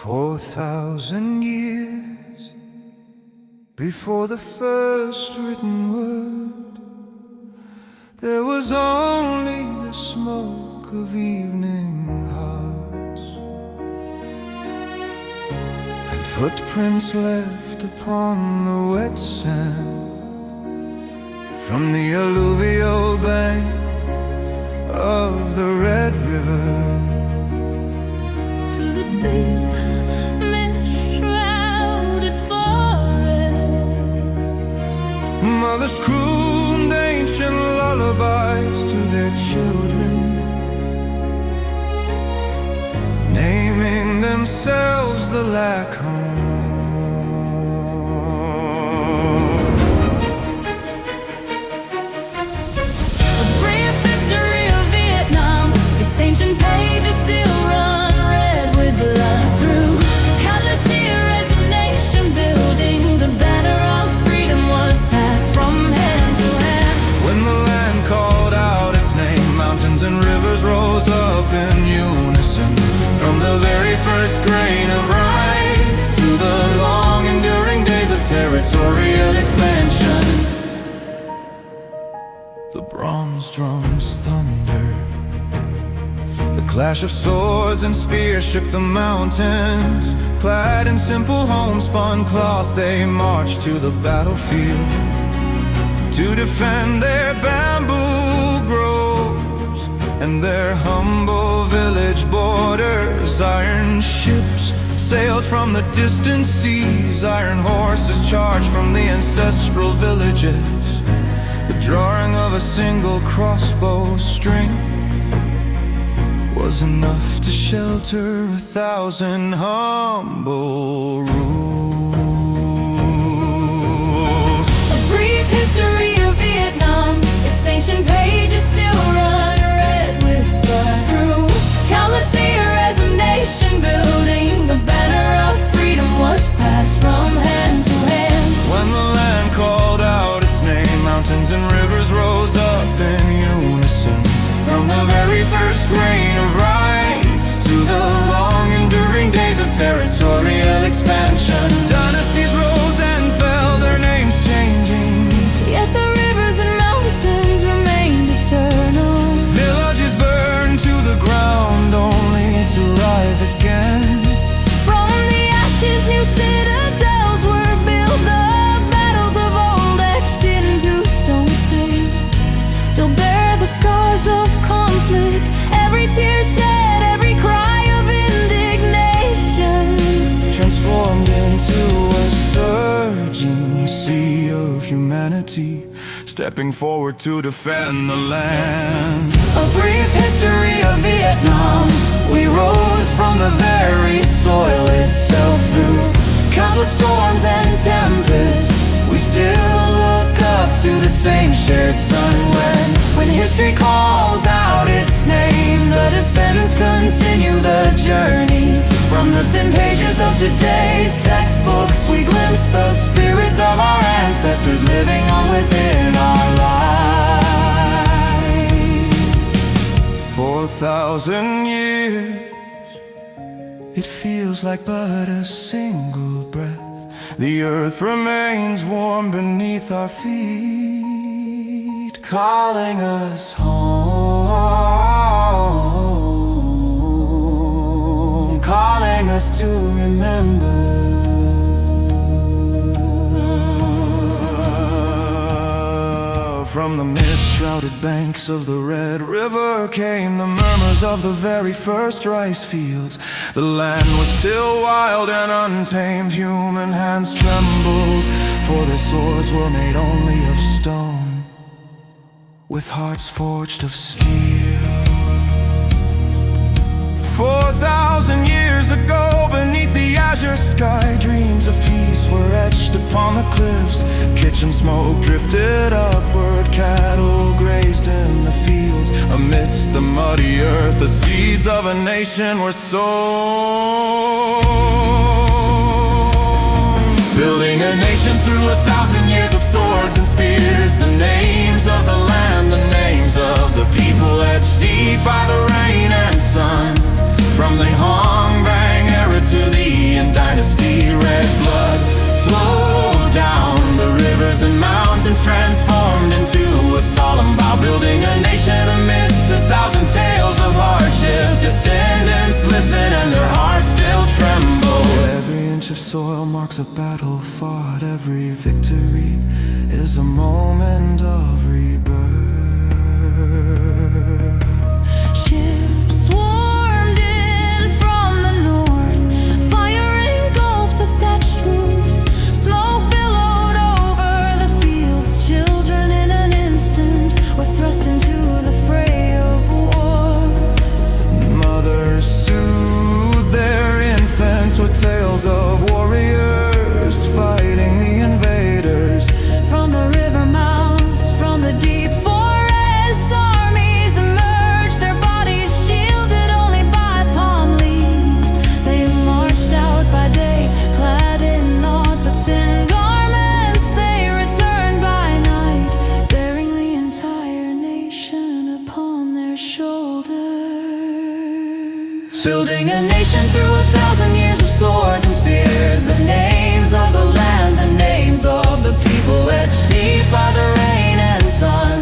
4,000 years before the first written word, there was only the smoke of evening hearts, and footprints left upon the wet sand from the alluvial bank of the Red River to the deep mist-shrouded forest. Mothers crooned ancient lullabies to their children, naming themselves the lack home. A brief history of Vietnam, its ancient pages still run red with blood. Through countless years of nation building, the banner of freedom was passed from hand to hand. When the land called out its name, mountains and rivers rose up in unison. From the very first grain of rice to the long enduring days of territorial expansion, the bronze drums thundered. The clash of swords and spears shook the mountains. Clad in simple homespun cloth, they marched to the battlefield to defend their bamboo groves and their humble village borders. Iron ships sailed from the distant seas, iron horses charged from the ancestral villages. The drawing of a single crossbow string was enough to shelter 1,000 humble rules. A brief history of Vietnam, its ancient pages still run red with blood. Through countless years of nation building, the banner of freedom was passed from hand to hand. When the land called out its name, mountains and rivers rose up in unison. From the very first grain of rice to the long enduring days of territorial expansion, dynasties rose and fell, their names changing, Yet the rivers and mountains remained eternal. villages burned to the ground only to rise again. From the ashes new citadels were built, the battles of old etched into stone stains still bear the scars of conflict. Every tear shed, every cry of indignation Transformed into a surging sea of humanity, stepping forward to defend the land. A brief history of Vietnam, we rose from the very soil itself. Through countless storms and tempests, we still look up to the same shared sun. When history calls out its name, the descendants continue the journey. From the thin pages of today's textbooks, we glimpse the spirits of our ancestors living on within our lives. 4,000 years, it feels like but a single breath. The earth remains warm beneath our feet, calling us home, calling us to remember. From the mist-shrouded banks of the Red River came the murmurs of the very first rice fields. The land was still wild and untamed. Human hands trembled, for their swords were made only of stone, with hearts forged of steel. 4,000 years ago, beneath the azure sky, dreams of peace were etched upon the cliffs. Kitchen smoke drifted upward, cattle grazed in the fields. Amidst the muddy earth, the seeds of a nation were sown. Building a nation through 1,000 years of swords and spears. The names of the land, the names of the people, etched deep by the rain and sun. From the Hong Bang era to the rivers and mountains transformed into a solemn vow, building a nation amidst 1,000 tales of hardship. Descendants listen and their hearts still tremble. Every inch of soil marks a battle fought. Every victory is a moment of rebirth. Ships swarmed in from the north. Fire engulfed the thatched roofs. Smoke billowed over the fields. Children in an instant were thrust into the fray of war. Mothers soothed their infants with tales of warriors fighting the invaders. From the river mouths, from the deep forests, armies emerged, their bodies shielded only by palm leaves. They marched out by day, clad in naught but thin garments. They returned by night, bearing the entire nation upon their shoulders. Building a nation through 1,000 years of swords and spears. The names of the land, the names of the people, etched deep by the rain and sun.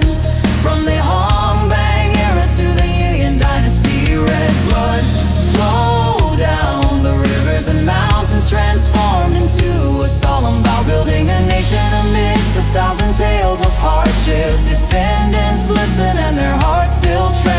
From the Hong Bang era to the Nguyen dynasty, red blood flowed down the rivers and mountains, transformed into a solemn vow, building a nation amidst 1,000 tales of hardship. Descendants listen and their hearts still tremble.